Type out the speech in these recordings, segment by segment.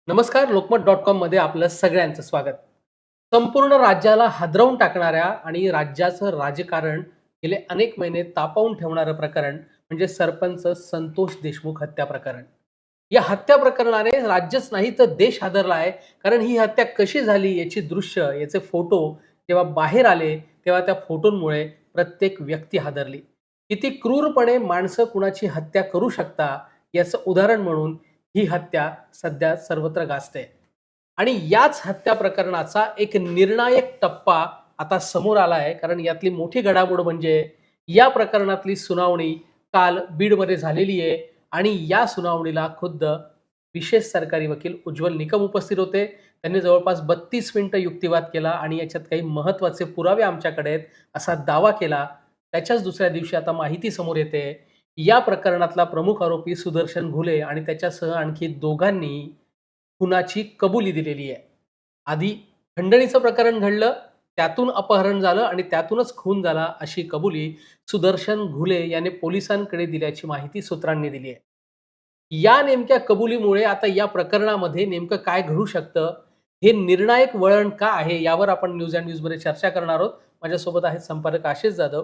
नमस्कार. लोकमत.com मध्ये आपलं सगळ्यांचं स्वागत. संपूर्ण राज्याला हादरवून टाकणाऱ्या आणि राज्याचं राजकारण गेले अनेक महिने तापवून ठेवणारं प्रकरण म्हणजे सरपंच संतोष देशमुख हत्या प्रकरण. या हत्या प्रकरणाने राज्यच नाही तर देश हादरला आहे. कारण ही हत्या कशी झाली याची दृश्य, याचे फोटो जेव्हा बाहेर आले, तेव्हा त्या फोटोंमुळे प्रत्येक व्यक्ती हादरली. किती क्रूरपणे माणसं कुणाची हत्या करू शकता याचं उदाहरण म्हणून ही हत्या सध्या सर्वत्र गाजते. आणि याच हत्या प्रकरणाचा एक निर्णायक टप्पा आता समोर आला आहे. कारण यातली मोठी घडामोड म्हणजे या प्रकरणातली सुनावणी काल बीडमध्ये झालेली आहे आणि या सुनावणीला खुद्द विशेष सरकारी वकील उज्ज्वल निकम उपस्थित होते. त्यांनी जवळपास 32 मिनिटं युक्तिवाद केला आणि याच्यात काही महत्त्वाचे पुरावे आमच्याकडे आहेत असा दावा केला. त्याच्याच दुसऱ्या दिवशी आता माहिती समोर येते, या प्रकरणातला प्रमुख आरोपी सुदर्शन घुले आणि त्याच्यासह आणखी दोघांनी खुनाची कबुली दिलेली आहे. आधी खंडणीचं प्रकरण घडलं, त्यातून अपहरण झालं आणि त्यातूनच खून झाला अशी कबुली सुदर्शन घुले याने पोलिसांकडे दिल्याची माहिती सूत्रांनी दिली आहे. या नेमक्या कबुलीमुळे आता या प्रकरणामध्ये नेमकं काय घडू शकतं, हे निर्णायक वळण का आहे, यावर आपण न्यूज अँड न्यूजमध्ये चर्चा करणार आहोत. माझ्यासोबत आहेत संपादक आशिष जाधव.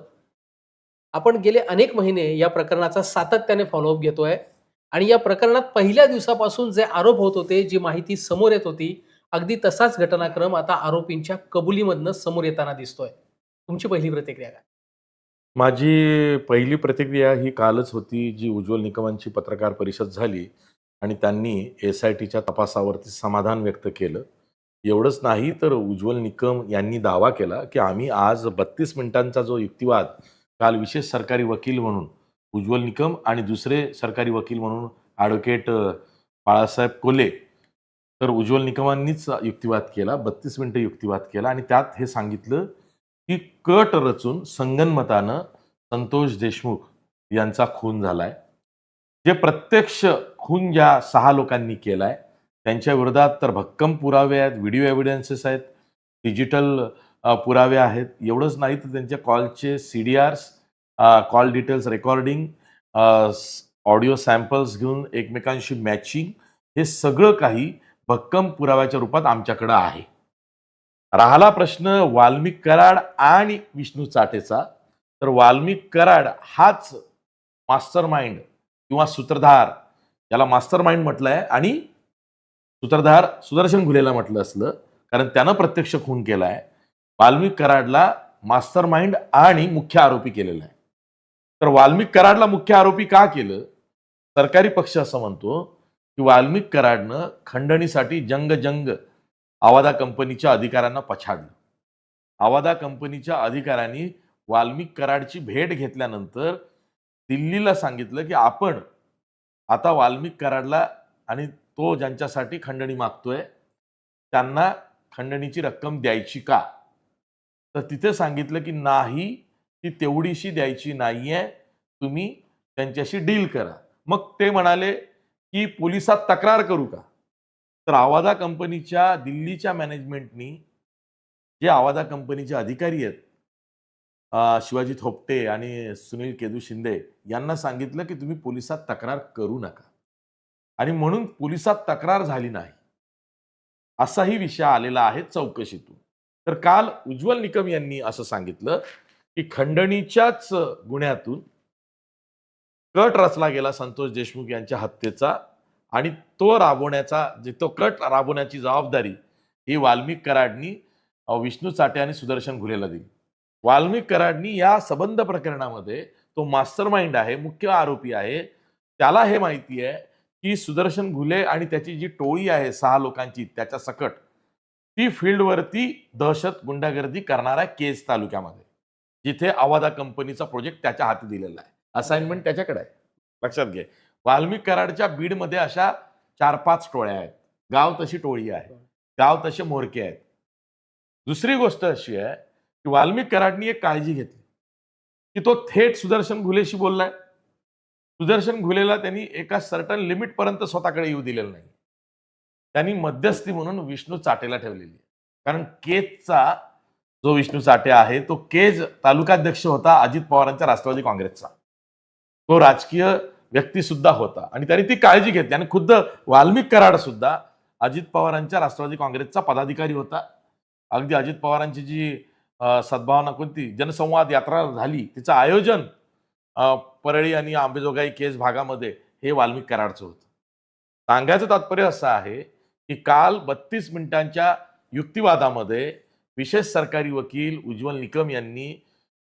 आपण गेले अनेक महिने या प्रकरणाचा सातत्याने फॉलोअप घेतोय आणि या प्रकरणात पहिल्या दिवसापासून जे आरोप होत होते, जी माहिती समोर येत होती, अगदी तसाच घटनाक्रम आता आरोपींच्या कबुलीमधनं समोर येताना दिसतोय. तुमची पहिली प्रतिक्रिया काय? माझी पहिली प्रतिक्रिया ही कालच होती, जी उज्ज्वल निकमांची पत्रकार परिषद झाली आणि त्यांनी एस-आय-टीच्या तपासावरती समाधान व्यक्त केलं. एवढंच नाही तर उज्ज्वल निकम यांनी दावा केला, की आम्ही आज 32 मिनिटांचा जो युक्तिवाद काल विशेष सरकारी वकील म्हणून उज्ज्वल निकम आणि दुसरे सरकारी वकील म्हणून ॲडव्होकेट बाळासाहेब कोल्हे, तर उज्ज्वल निकमांनीच युक्तिवाद केला. 32 मिनिटं युक्तिवाद केला आणि त्यात हे सांगितलं, की कट रचून संगनमतानं संतोष देशमुख यांचा खून झालाय. जे प्रत्यक्ष खून ज्या 6 लोकांनी केलाय, त्यांच्या विरोधात तर भक्कम पुरावे आहेत, व्हिडिओ एव्हिडन्सेस आहेत, डिजिटल पुरावे आहेत. एवढंच नाही तर त्यांच्या कॉलचे CDRs, call details recording, audio samples घेऊन एकमेकांशी मॅचिंग, हे सगळं काही भक्कम पुराव्याच्या रूपात आमच्याकडं आहे. राहिला प्रश्न वाल्मिक कराड आणि विष्णू चाटेचा, तर वाल्मिक कराड हाच मास्टर माइंड किंवा सूत्रधार, याला मास्टर माइंड म्हटलंय आणि सूत्रधार सुदर्शन घुलेला म्हटलं असलं, कारण त्यानं प्रत्यक्ष खून केलाय. वाल्मिक कराडला मास्टर माइंड आणि मुख्य आरोपी केलेला आहे. तर वाल्मिक कराडला मुख्य आरोपी का केलं? सरकारी पक्ष असं म्हणतो की वाल्मिक कराडनं खंडणीसाठी जंग आवादा कंपनीच्या अधिकाऱ्यांना पछाडलं. आवादा कंपनीच्या अधिकाऱ्यांनी वाल्मिक कराडची भेट घेतल्यानंतर दिल्लीला सांगितलं, की आपण आता वाल्मिक कराडला आणि तो ज्यांच्यासाठी खंडणी मागतोय, त्यांना खंडणीची रक्कम द्यायची का? तर तिथे सांगितलं, की नाही, ती तेवढीशी द्यायची नाहीये. तुम्ही त्यांच्याशी डील करा. मग ते म्हणाले, की पोलिसात तक्रार करू का? तर आवादा कंपनीच्या दिल्लीच्या मॅनेजमेंटनी, जे आवादा कंपनीचे अधिकारी आहेत, शिवाजी थोपटे आणि सुनील केदू शिंदे यांना सांगितलं, की तुम्ही पोलिसात तक्रार करू नका. आणि म्हणून पोलिसात तक्रार झाली नाही. असाही विषय आलेला आहे चौकशीतून. तर काल उज्ज्वल निकम यांनी असं सांगितलं, की खंडणीच्याच गुन्ह्यातून कट रचला गेला संतोष देशमुख यांच्या हत्येचा आणि तो कट राबवण्याची जबाबदारी ही वाल्मिक कराडनी विष्णू चाटे आणि सुदर्शन घुलेला दिली. वाल्मिक कराडनी या सबंध प्रकरणामध्ये तो मास्टर माइंड आहे, मुख्य आरोपी आहे. त्याला हे माहिती आहे, की सुदर्शन घुले आणि त्याची जी टोळी आहे 6 लोकांची त्याच्या सकट, ती फील्डवरती दहशत गुंडागर्दी करणाऱ्या केज तालुक्यामध्ये, जिथे आवादा कंपनीचा प्रोजेक्ट त्याच्या हाती दिलेला आहे. असाइनमेंट त्याच्याकडे आहे. लक्षात घे. वाल्मिक कराडच्या बीडमध्ये अशा 4-5 टोळ्या आहेत. गाव तशी टोळी आहे. गाव तसे म्होरके आहेत. दुसरी गोष्ट अशी आहे, की वाल्मिक कराडनी एक काळजी घेतली, की तो थेट सुदर्शन घुलेशी बोललाय. सुदर्शन घुलेला त्यांनी एका सर्टन लिमिट पर्यंत स्वतःकडे येऊ दिलेलं नाही. त्यांनी मध्यस्थी म्हणून विष्णू चाटेला ठेवलेली आहे. कारण केजचा जो विष्णू चाटे आहे, तो केज तालुकाध्यक्ष होता अजित पवारांच्या राष्ट्रवादी काँग्रेसचा. तो राजकीय व्यक्ती सुद्धा होता आणि त्यांनी ती काळजी घेतली आणि खुद्द वाल्मिक कराड सुद्धा अजित पवारांच्या राष्ट्रवादी काँग्रेसचा पदाधिकारी होता. अगदी अजित पवारांची जी सद्भावना कोणती जनसंवाद यात्रा झाली तिचं आयोजन परळी आणि अंबेजोगाई केज भागामध्ये हे वाल्मिक कराडचं होतं. सांगायचं तात्पर्य असं आहे की काल 32 मिनिटांच्या युक्तिवादामध्ये विशेष सरकारी वकील उज्ज्वल निकम यांनी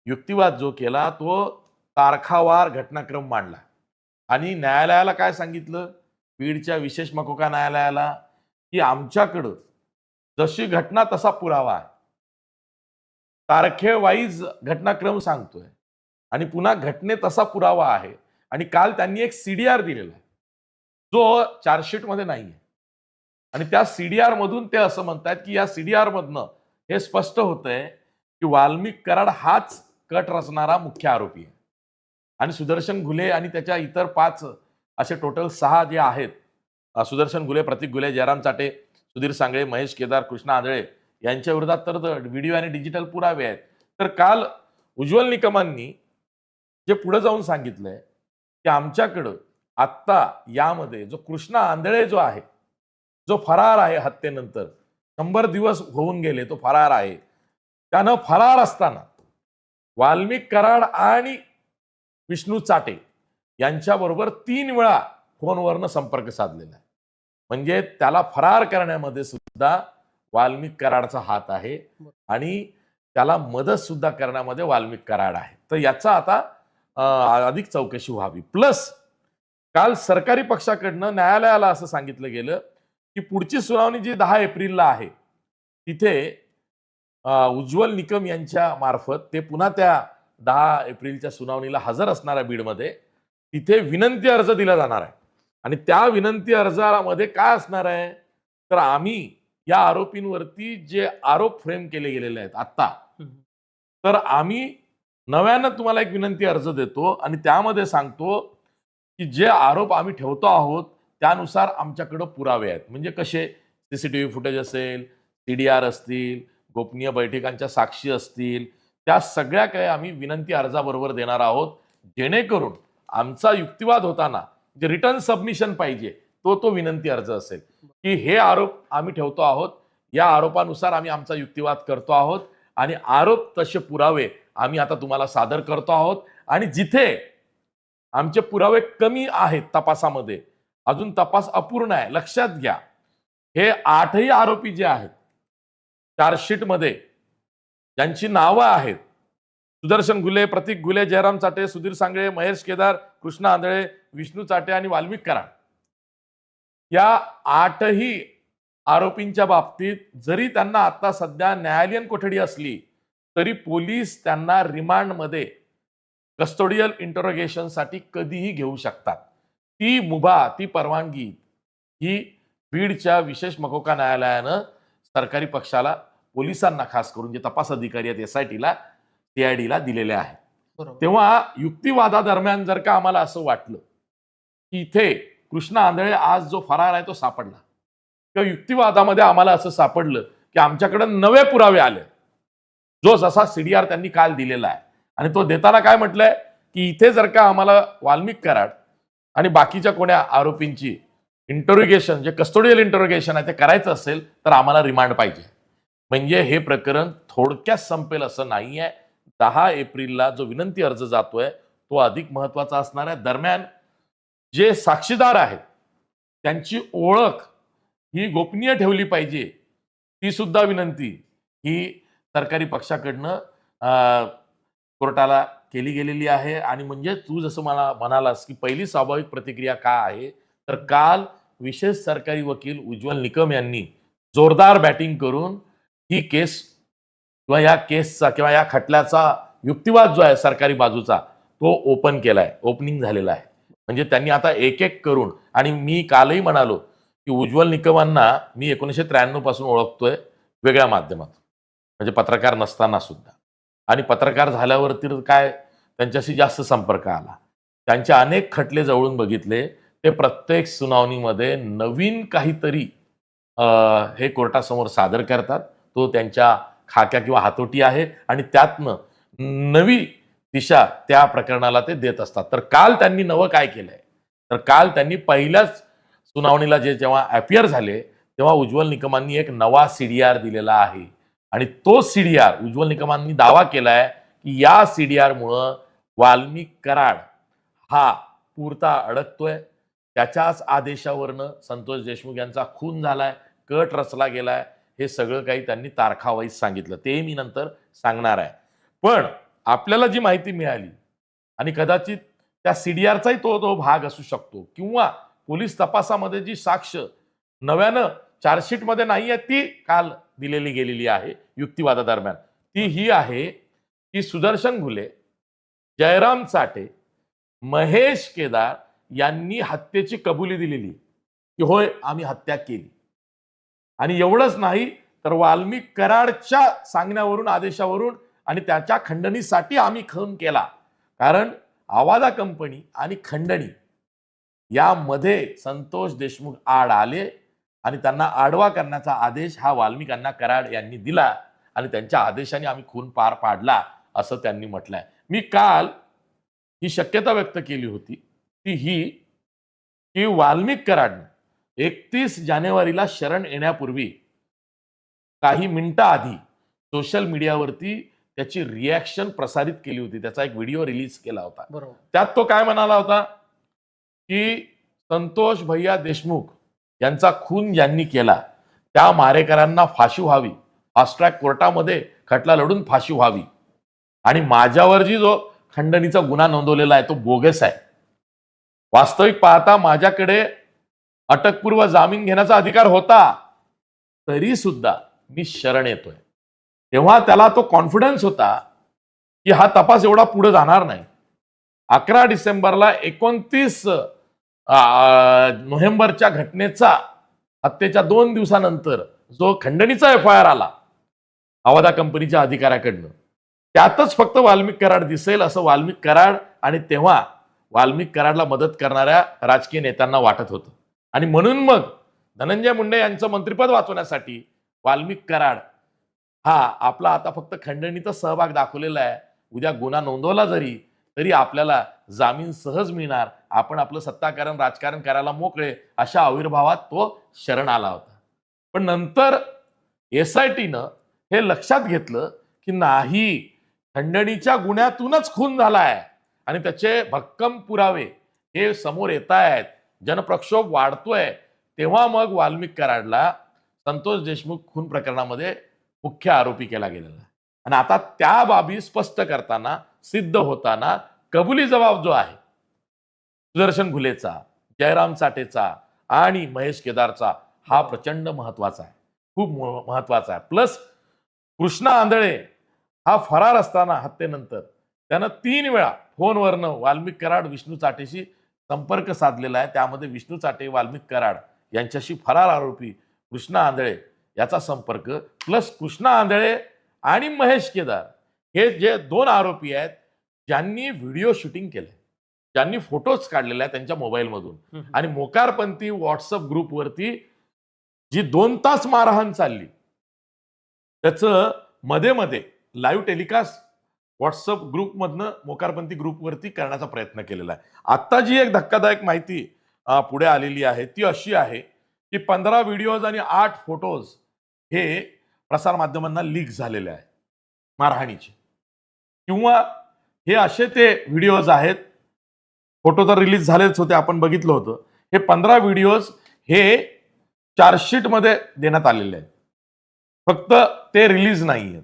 युक्तिवाद जो केला तो तारखावार घटनाक्रम मांडला आणि न्यायालयाला काय सांगितलं, बीडच्या विशेष मकोका न्यायालयाला, की आमच्याकडं जशी घटना तसा पुरावा आहे, तारखेवाईज घटनाक्रम सांगतोय आणि पुन्हा घटने तसा पुरावा आहे. आणि काल त्यांनी एक सीडीआर दिलेला आहे जो चार्जशीटमध्ये नाहीये आणि त्या सीडीआर मधून ते असं म्हणतात की या सीडीआर मधनं हे स्पष्ट होतंय की वाल्मिक कराड हाच कट रचणारा मुख्य आरोपी आहे आणि सुदर्शन घुले आणि त्याच्या इतर 5 असे टोटल 6 जे आहेत, सुदर्शन घुले, प्रतीक घुले, जयराम चाटे, सुधीर सांगळे, महेश केदार, कृष्णा आंधळे यांच्या विरोधात तर व्हिडिओ आणि डिजिटल पुरावे आहेत. तर काल उज्ज्वल निकमांनी जे पुढे जाऊन सांगितलंय की आमच्याकडं आत्ता यामध्ये जो कृष्णा आंधळे जो आहे, जो फरार आहे हत्येनंतर 100 दिवस होऊन गेले तो फरार आहे, त्यानं फरार असताना वाल्मिक कराड आणि विष्णू चाटे यांच्याबरोबर 3 वेळा फोनवरनं संपर्क साधलेला आहे. म्हणजे त्याला फरार करण्यामध्ये सुद्धा वाल्मिक कराडचा हात आहे आणि त्याला मदत सुद्धा करण्यामध्ये वाल्मिक कराड आहे. तर याचा आता अधिक चौकशी व्हावी. प्लस काल सरकारी पक्षाकडनं न्यायालयाला असं सांगितलं गेलं की पुढची सुनावणी जी 10 एप्रिलला आहे तिथे उज्ज्वल निकम यांच्या मार्फत ते पुन्हा त्या 10 एप्रिलच्या सुनावणीला हजर असणाऱ्या बीडमध्ये तिथे विनंती अर्ज दिला जाणार आहे आणि त्या विनंती अर्जामध्ये काय असणार आहे तर आम्ही या आरोपींवरती जे आरोप फ्रेम केले गेलेले आहेत आत्ता, तर आम्ही नव्यानं तुम्हाला एक विनंती अर्ज देतो आणि त्यामध्ये सांगतो की जे आरोप आम्ही ठेवतो आहोत त्यानुसार आमच्याकडे पुरावे आहेत. म्हणजे कसे, सीसीटीव्ही फुटेज असेल, सीडीआर असतील, गोपनीय बैठकांच्या साक्षी असतील, त्या सगळ्या काही आम्ही विनंती अर्जाबरोबर देणार आहोत जेणेकरून आमचा युक्तिवाद होताना जे रिटर्न सबमिशन पाहिजे तो विनंती अर्ज असेल की हे आरोप आम्ही ठेवतो आहोत, या आरोपानुसार आम्ही आमचा युक्तिवाद करतो आहोत आणि आरोप तसे पुरावे आम्ही आता तुम्हाला सादर करतो आहोत आणि जिथे आमचे पुरावे कमी आहेत तपासामध्ये, अजून तपास अपूर्ण आहे, लक्षात घ्या हे 8ही आरोपी जे आहेत चार्जशीटमध्ये ज्यांची नावं आहेत सुदर्शन घुले, प्रतीक घुले, जयराम चाटे, सुधीर सांगळे, महेश केदार, कृष्णा आंधळे, विष्णू चाटे आणि वाल्मिक कराड, या 8ही आरोपींच्या बाबतीत जरी त्यांना आता सध्या न्यायालयीन कोठडी असली तरी पोलीस त्यांना रिमांडमध्ये कस्टोडियल इंटरोगेशनसाठी कधीही घेऊ शकतात. ती मुभा, ती परवानगी ही बीडच्या विशेष मकोका न्यायालयानं सरकारी पक्षाला, पोलिसांना खास करून जे तपास अधिकारी आहेत एसआयटीला, सीआयडीला दिलेले आहे. तेव्हा युक्तिवादादरम्यान जर का आम्हाला असं वाटलं की इथे कृष्णा आंधळे आज जो फरार आहे तो सापडला किंवा युक्तिवादामध्ये आम्हाला असं सापडलं की आमच्याकडे नवे पुरावे आले, जो जसा सीडीआर त्यांनी काल दिलेला आहे आणि तो देताना काय म्हटलंय की इथे जर का आम्हाला वाल्मिक कराड आणि बाकीच्या कोण्या आरोपींची इंटरोगेशन, जे कस्टोडियल इंटरोगेशन आहे ते करायचं असेल तर आम्हाला रिमांड पाहिजे. म्हणजे हे प्रकरण थोडक्यात संपेल असं नाहीये. 10 एप्रिलला जो विनंती अर्ज जातोय तो अधिक महत्वाचा असणार आहे. दरम्यान जे साक्षीदार आहेत त्यांची ओळख ही गोपनीय ठेवली पाहिजे, ती सुद्धा विनंती ही सरकारी पक्षाकडनं कोर्टाला केली गेलेली आहे. आणि म्हणजे तू जसं मला म्हणालास की पहिली स्वाभाविक प्रतिक्रिया काय आहे, तर काल विशेष सरकारी वकील उज्ज्वल निकम यांनी जोरदार बॅटिंग करून ही केस किंवा या केसचा किंवा या खटल्याचा युक्तिवाद जो आहे सरकारी बाजूचा तो ओपन केलाय, ओपनिंग झालेला आहे. म्हणजे त्यांनी आता एक एक करून, आणि मी कालही म्हणालो की उज्ज्वल निकमांना मी 1993 पासून ओळखतोय वेगळ्या माध्यमात, म्हणजे पत्रकार नसताना सुद्धा, आणि पत्रकार झाल्यावरती काय त्यांच्याशी जास्त संपर्क आला. त्यांचे अनेक खटले जवळून बघितले. ते प्रत्येक सुनावणीमध्ये नवीन काहीतरी हे कोर्टासमोर सादर करतात. तो त्यांच्या खाक्या किंवा हातोटी आहे आणि त्यातनं नवी दिशा त्या प्रकरणाला ते देत असतात. तर काल त्यांनी नवं काय केलंय, तर काल त्यांनी पहिल्याच सुनावणीला जेव्हा अपियर झाले तेव्हा उज्ज्वल निकमांनी एक नवा सीडीआर दिलेला आहे आणि तो सीडीआर उज्ज्वल निकमांनी दावा केलाय की या सीडीआर मुळे वाल्मिक कराड हा पुरता अडकतोय. त्याच्याच आदेशावरनं संतोष देशमुख यांचा खून झालाय, कट रचला गेलाय. हे सगळं काही त्यांनी तारखावाईज सांगितलं, ते मी नंतर सांगणार आहे. पण आपल्याला जी माहिती मिळाली आणि कदाचित त्या सीडीआरचाही तो भाग असू शकतो किंवा पोलीस तपासामध्ये जी साक्ष नव्यानं चार्जशीट मध्ये नाही आहे ती काल दिलेली गेलेली आहे युक्तिवादादरम्यान, ती ही आहे की सुदर्शन घुले, जयराम चाटे, महेश केदार यांनी हत्येची कबुली दिलेली की होय आम्ही हत्या केली. आणि एवढंच नाही तर वाल्मिक कराडच्या सांगण्यावरून, आदेशावरून आणि त्याच्या खंडणीसाठी आम्ही खून केला. कारण आवाजा कंपनी आणि खंडणी यामध्ये संतोष देशमुख आड आले आणि त्यांना आडवा करण्याचा आदेश हा वाल्मिकांना कराड यांनी दिला आणि त्यांच्या आदेशाने आम्ही खून पार पाडला असं त्यांनी म्हटलंय. मी काल ही शक्यता व्यक्त केली होती ती ही की वाल्मिक कराडनं 31 जानेवारीला शरण येण्यापूर्वी काही मिनिटं आधी सोशल मीडियावरती त्याची रिॲक्शन प्रसारित केली होती, त्याचा एक व्हिडिओ रिलीज केला होता. बरोबर. त्यात तो काय म्हणाला होता की संतोष भैया देशमुख यांचा खून ज्यांनी केला त्या मारेकरांना फाशी व्हावी, फास्ट ट्रॅक कोर्टामध्ये खटला लढून फाशी व्हावी आणि माझ्यावर जो खंडणीचा गुन्हा नोंदवलेला आहे तो बोगस आहे. वास्तविक पाहता माझ्याकडे अटकपूर्व जामीन घेण्याचा अधिकार होता, तरी सुद्धा मी शरण येतोय. तेव्हा त्याला तो कॉन्फिडन्स होता की हा तपास एवढा पुढे जाणार नाही. 11 डिसेंबरला 29 नोव्हेंबरच्या घटनेचा हत्येच्या 2 दिवसानंतर जो खंडणीचा FIR आला आवाजा कंपनीच्या अधिकाऱ्याकडनं, त्यातच फक्त वाल्मिक कराड दिसेल असं वाल्मिक कराड आणि तेव्हा वाल्मिक कराडला मदत करणाऱ्या राजकीय नेत्यांना वाटत होतं. आणि म्हणून मग धनंजय मुंडे यांचं मंत्रिपद वाचवण्यासाठी वाल्मिक कराड हा आपला आता फक्त खंडणीचा सहभाग दाखवलेला आहे, उद्या गुन्हा नोंदवला तरी आपल्याला जामीन सहज मिळणार, आपण आपलं सत्ताकारण राजकारण करायला मोकळे, अशा आविर्भावात तो शरण आला होता. पण नंतर SITनं हे लक्षात घेतलं की नाही, खंडणीच्या गुन्ह्यातूनच खून झालाय आणि त्याचे भक्कम पुरावे हे समोर येत आहेत, जनप्रक्षोभ वाढतोय. तेव्हा मग वाल्मिक कराडला संतोष देशमुख खून प्रकरणामध्ये मुख्य आरोपी केला गेलेला आहे. आणि आता त्या बाबी स्पष्ट करताना, सिद्ध होताना कबुली जबाब जो आहे सुदर्शन घुलेचा, जयराम चाटेचा आणि महेश केदारचा हा प्रचंड महत्वाचा आहे, खूप महत्वाचा आहे. प्लस कृष्णा आंधळे हा फरार असताना हत्येनंतर त्यानं 3 वेळा फोनवरनं वाल्मिक कराड विष्णू चाटेशी संपर्क साधलेला आहे. त्यामध्ये विष्णू चाटे, वाल्मिक कराड यांच्याशी फरार आरोपी कृष्णा आंधळे याचा संपर्क, प्लस कृष्णा आंधळे आणि महेश केदार हे जे 2 आरोपी आहेत ज्यांनी व्हिडिओ शूटिंग केलंय, ज्यांनी फोटोज काढलेले आहेत त्यांच्या मोबाईलमधून, आणि मोकारपंथी व्हॉट्सअप ग्रुपवरती जी 2 तास मारहाण चालली त्याचं मध्ये लाईव्ह टेलिकास्ट व्हॉट्सअप ग्रुपमधनं मोकारपंथी ग्रुपवरती करण्याचा प्रयत्न केलेला आहे. आता जी एक धक्कादायक माहिती पुढे आलेली आहे ती अशी आहे की 15 व्हिडिओज आणि 8 फोटोज हे प्रसारमाध्यमांना लीक झालेले आहेत मारहाणीचे, किंवा हे असे ते व्हिडिओज आहेत, फोटो तर रिलीज झालेच होते, आपण बघितलं होतं. हे 15 व्हिडिओज हे चार्जशीट मध्ये देण्यात आलेले आहेत, फक्त ते रिलीज नाही आहेत.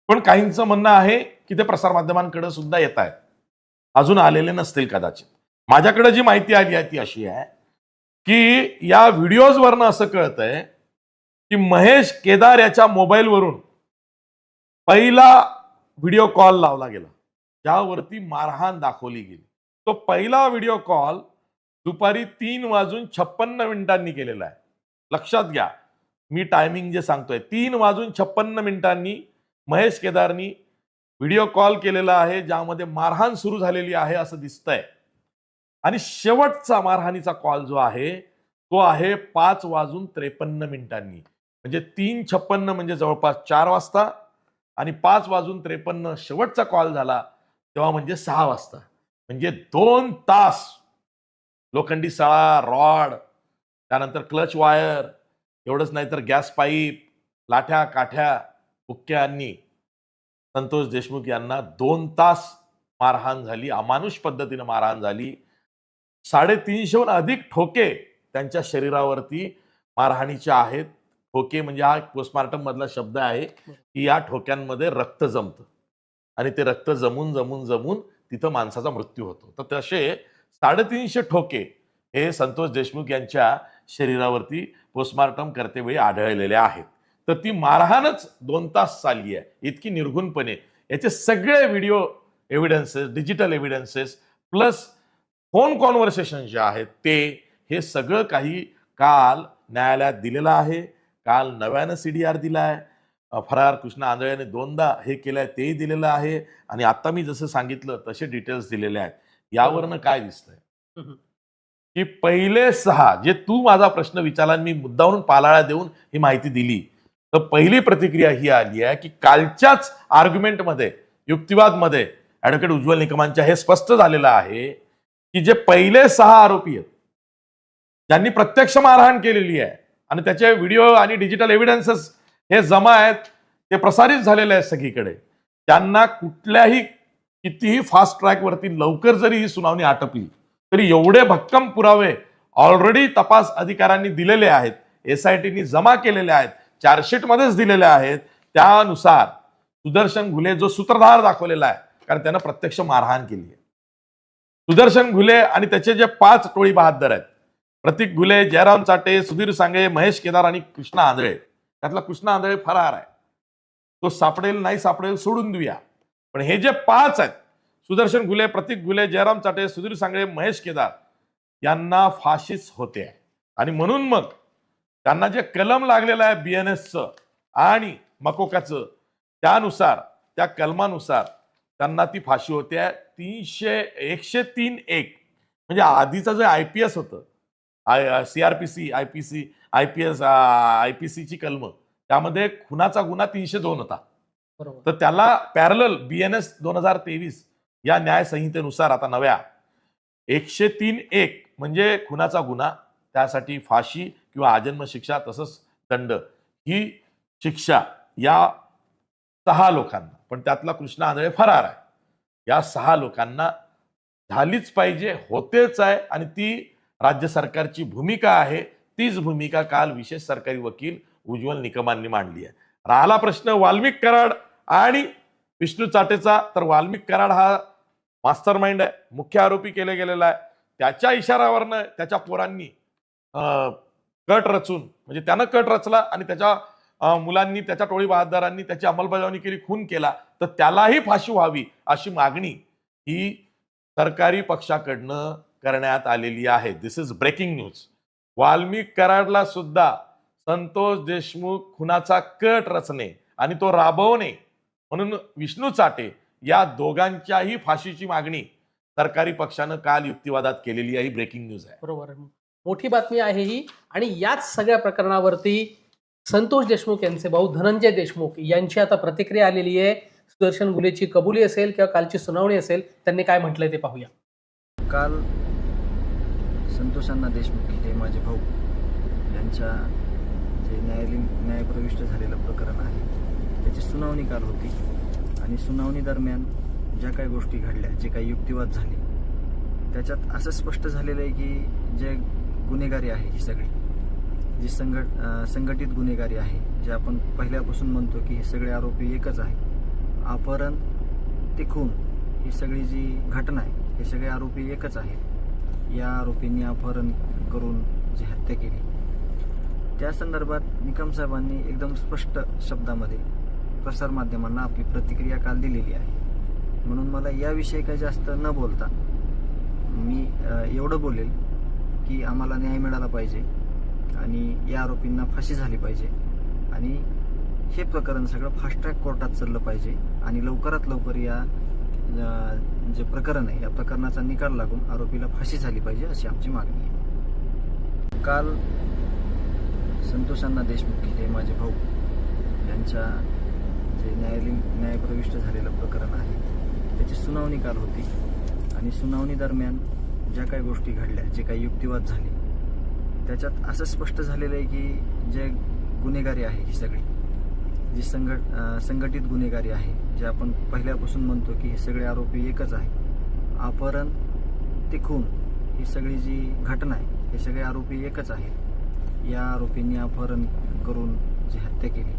पण काहींचं म्हणणं आहे की ते प्रसारमाध्यमांकडे सुद्धा येत आहेत, अजून आलेले नसतील कदाचित. माझ्याकडे जी माहिती आली आहे ती अशी आहे की या व्हिडिओजवरनं असं कळतंय की महेश केदार याच्या मोबाईलवरून पहिला व्हिडिओ कॉल लावला गेला ज्यावरती मारहाण दाखवली गेली. तो पहिला व्हिडिओ कॉल दुपारी 3:56 केलेला आहे. लक्षात घ्या, मी टायमिंग जे सांगतोय 3:56 महेश केदारनी व्हिडिओ कॉल केलेला आहे ज्यामध्ये मारहाण सुरू झालेली आहे असं दिसतंय. आणि शेवटचा मारहाणीचा कॉल जो आहे तो आहे 5:53 म्हणजे 3:56 म्हणजे जवळपास 4 वाजता आणि 5:53 शेवटचा कॉल झाला तेव्हा म्हणजे 6 वाजता. म्हणजे 2 तास लोखंडी सळा, रॉड, त्यानंतर क्लच वायर एवढंच नाही तर गॅस पाईप, लाठ्या काठ्या बुक्क्यांनी संतोष देशमुख यांना 2 तास मारहाण झाली, अमानुष पद्धतीने मारहाण झाली. 350हून अधिक ठोके त्यांच्या शरीरावरती मारहाणीचे आहेत. ठोके म्हणजे हा पोस्टमार्टम मधला शब्द आहे की या ठोक्यांमध्ये रक्त जमतं आणि ते रक्त जमून जमून जमून तिथं माणसाचा मृत्यू होतो. तर तसे 350 ठोके हे संतोष देशमुख यांच्या शरीरावरती पोस्टमार्टम करतेवेळी आढळलेले आहेत. तर ती मारहाणच 2 तास चालली आहे इतकी निर्घुणपणे. याचे सगळे video evidences, digital evidences plus phone conversation जे आहेत ते, हे सगळं काही काल न्यायालयात दिलेलं आहे. काल नव्यानं CDR दिला आहे. फरार कृष्णा आंधळे यांनी 2दा हे केलंय तेही दिलेलं आहे. आणि आता मी जसं सांगितलं तसे डिटेल्स दिलेले आहेत. यावरनं काय दिसतंय की पहिले 6 जे तू माझा प्रश्न विचारला मी मुद्दावरून पालाळा देऊन ही माहिती दिली, तर पहिली प्रतिक्रिया ही आली आहे की कालच्याच आर्ग्युमेंटमध्ये, युक्तिवादमध्ये ऍडव्होकेट उज्ज्वल निकमांच्या हे स्पष्ट झालेलं आहे की जे पहिले 6 आरोपी आहेत ज्यांनी प्रत्यक्ष मारहाण केलेली आहे आणि त्याचे व्हिडिओ आणि डिजिटल एव्हिडन्सेस हे जमा आहेत, ते प्रसारित झालेले आहेत सगळीकडे, त्यांना कुठल्याही कितीही फास्ट ट्रॅक वरती लवकर जरी ही सुनावणी आटपली तरी एवढे भक्कम पुरावे ऑलरेडी तपास अधिकाऱ्यांनी दिलेले आहेत, SITनी जमा केलेले आहेत, चार्जशीट मध्येच दिलेले आहेत. त्यानुसार सुदर्शन घुले जो सूत्रधार दाखवलेला आहे, कारण त्यानं प्रत्यक्ष मारहाण केली आहे. सुदर्शन घुले आणि त्याचे जे 5 टोळी बहाद्दर आहेत, प्रतीक घुले, जयराम चाटे, सुधीर सांगे, महेश केदार आणि कृष्णा आंधळे, त्यातला कृष्णा आंधळे फरार आहे. तो सापडेल नाही सापडेल सोडून देऊया, पण हे जे 5 आहेत, सुदर्शन घुले, प्रतीक घुले, जयराम चाटे, सुधीर सांगळे, महेश केदार, यांना फाशीच होते. आणि म्हणून मग त्यांना जे कलम लागलेलं आहे BNSचं आणि मकोकाचं, त्यानुसार, त्या कलमानुसार त्यांना ती फाशी होते. 103(1) म्हणजे आधीचं जे IPS होतं, CRPC, IPC, IPS, IPCची कलम, त्यामध्ये खुनाचा गुन्हा 302 होता. तर त्याला पॅरलल BNS 2023 या न्याय संहितेनुसार आता नव्या 103(1) म्हणजे खुनाचा गुन्हा, त्यासाठी फाशी किंवा आजन्म शिक्षा तसंच दंड, ही शिक्षा या 6 लोकांना, पण त्यातला कृष्णा आंधळे फरार आहे, या 6 लोकांना झालीच पाहिजे, होतेच आहे. आणि ती राज्य सरकारची भूमिका आहे. तीच भूमिका काल विशेष सरकारी वकील उज्ज्वल निकमांनी मांडली आहे. राहिला प्रश्न वाल्मिक कराड आणि विष्णू चाटेचा, तर वाल्मिक कराड हा मास्टर माइंड आहे, मुख्य आरोपी केले गेलेला आहे. त्याच्या इशाऱ्यावरनं त्याच्या पोरांनी कट रचून, म्हणजे त्यानं कट रचला आणि त्याच्या मुलांनी, त्याच्या टोळी बहाद्दारांनी त्याची अंमलबजावणी केली, खून केला, तर त्यालाही फाशी व्हावी अशी मागणी ही सरकारी पक्षाकडनं करण्यात आलेली आहे. दिस इज ब्रेकिंग न्यूज. वाल्मिक कराडला सुद्धा संतोष देशमुख खुनाचा कट रचणे आणि तो राबवणे म्हणून विष्णू चाटे या दोघांच्याही फाशीची मागणी सरकारी पक्षानं काल युक्तिवादात केलेली आहे. ब्रेकिंग न्यूज आहे. बरोबर, मोठी बातमी आहे ही. आणि याच सगळ्या प्रकरणावरती संतोष देशमुख यांचे भाऊ धनंजय देशमुख यांची आता प्रतिक्रिया आलेली आहे. सुदर्शन घुलेची कबुली असेल किंवा कालची सुनावणी असेल, त्यांनी काय म्हटलंय ते पाहूया. काल संतोषांना देशमुख हे माझे भाऊ यांच्या जे न्यायप्रविष्ट झालेलं प्रकरण आहे त्याची सुनावणी काल होती. आणि सुनावणी दरम्यान ज्या काही गोष्टी घडल्या, जे काही युक्तिवाद झाले, त्याच्यात असं स्पष्ट झालेलं आहे की जे गुन्हेगारी आहे ही सगळी जी संघटित गुन्हेगारी आहे, जे आपण पहिल्यापासून म्हणतो की हे सगळे आरोपी एकच आहे, अपहरण ते खून, ही सगळी जी घटना आहे हे सगळे आरोपी एकच आहेत. या आरोपींनी अपहरण करून जी हत्या केली, त्या संदर्भात निकम साहेबांनी एकदम स्पष्ट शब्दामध्ये प्रसारमाध्यमांना आपली प्रतिक्रिया काल दिलेली आहे. म्हणून मला याविषयी काही जास्त न बोलता मी एवढं बोलेल की आम्हाला न्याय मिळाला पाहिजे आणि या आरोपींना फाशी झाली पाहिजे आणि हे प्रकरण सगळं फास्ट ट्रॅक कोर्टात चाललं पाहिजे आणि लवकरात लवकर या जे प्रकरण आहे या प्रकरणाचा निकाल लागून आरोपीला फाशी झाली पाहिजे अशी आमची मागणी आहे. काल संतोषांना देशमुख हे माझे भाऊ यांच्या जे न्यायप्रविष्ट झालेलं प्रकरण आहे त्याची सुनावणी काल होती. आणि सुनावणी दरम्यान ज्या काही गोष्टी घडल्या, जे काही युक्तिवाद झाले, त्याच्यात असं स्पष्ट झालेलं आहे की जे गुन्हेगारी आहे ही सगळी, जी संघटित गुन्हेगारी आहे, जे आपण पहिल्यापासून म्हणतो की हे सगळे आरोपी एकच आहे. अपहरण ते खून ही सगळी जी घटना आहे, हे सगळे आरोपी एकच आहेत. या आरोपींनी अपहरण करून जी हत्या केली,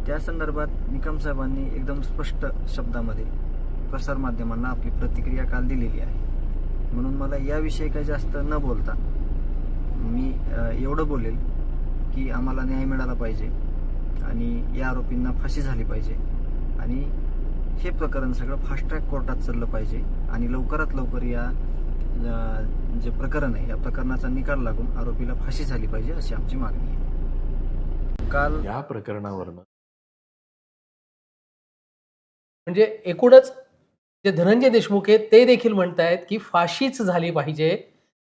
त्या संदर्भात निकम साहेबांनी एकदम स्पष्ट शब्दामध्ये प्रसारमाध्यमांना आपली प्रतिक्रिया काल दिलेली आहे. म्हणून मला याविषयी काही जास्त न बोलता मी एवढं बोलेल की आम्हाला न्याय मिळाला पाहिजे आणि या आरोपींना फाशी झाली पाहिजे आणि हे प्रकरण सगळं फास्ट ट्रॅक कोर्टात चाललं पाहिजे आणि लवकरात लवकर या जे प्रकरण आहे या प्रकरणाचा निकाल लागून आरोपीला फाशी झाली पाहिजे अशी आमची मागणी आहे. काल या प्रकरणावरनं म्हणजे एकूणच जे धनंजय देशमुख आहेत ते देखील म्हणतायत की फाशीच झाली पाहिजे.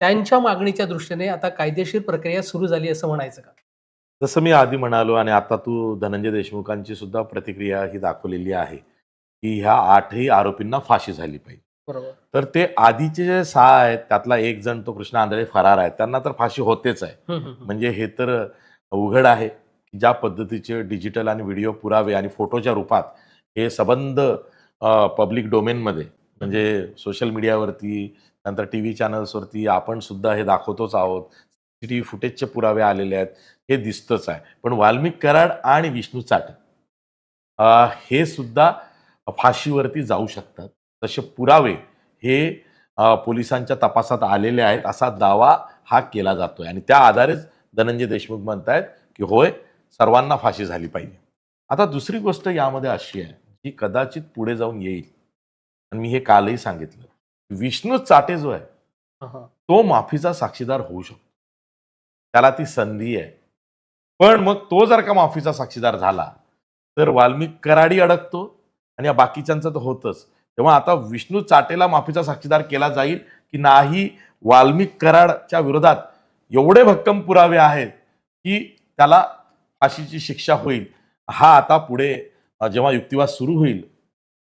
त्यांच्या मागणीच्या दृष्टीने आता कायदेशीर प्रक्रिया सुरू झाली असं म्हणायचं का? जसं मी आधी म्हणालो आणि आता तू धनंजय देशमुखांची सुद्धा प्रतिक्रिया ही दाखवलेली आहे की ह्या 8ही आरोपींना फाशी झाली पाहिजे. बरोबर. तर ते आधीचे जे 6 आहेत त्यातला एक जण तो कृष्णा आंधळे फरार आहे, त्यांना तर फाशी होतेच आहे. म्हणजे हे तर उघड आहे की ज्या पद्धतीचे डिजिटल आणि व्हिडिओ पुरावे आणि फोटोच्या रूपात हे सबंध पब्लिक डोमेनमध्ये म्हणजे सोशल मीडियावरती, नंतर टीव्ही चॅनल्सवरती आपण सुद्धा हे दाखवतोच आहोत. सीसीटीव्ही फुटेजचे पुरावे आलेले आहेत, हे दिसतच आहे. पण वाल्मिक कराड आणि विष्णू चाटे हे सुद्धा फाशीवरती जाऊ शकतात. तसे पुरावे हे पोलिसांच्या तपासात आलेले आहेत असा दावा हा केला जातोय आणि त्या आधारेच धनंजय देशमुख म्हणतायत की होय, सर्वांना फाशी झाली पाहिजे. आता दुसरी गोष्ट यामध्ये अशी आहे जी कदाचित पुढे जाऊन येईल आणि मी हे कालही सांगितलं, विष्णू चाटे जो आहे तो माफीचा साक्षीदार होऊ शकतो. त्याला ती संधी आहे. पण मग तो जर का माफीचा साक्षीदार झाला तर वाल्मिक कराडी अडकतो आणि या बाकीच्यांचं तर होतच. तेव्हा आता विष्णू चाटेला माफीचा साक्षीदार केला जाईल की नाही, वाल्मिक कराडच्या विरोधात एवढे भक्कम पुरावे आहेत की त्याला फाशीची शिक्षा होईल. हा आता पुढे जेव्हा युक्तिवाद सुरू होईल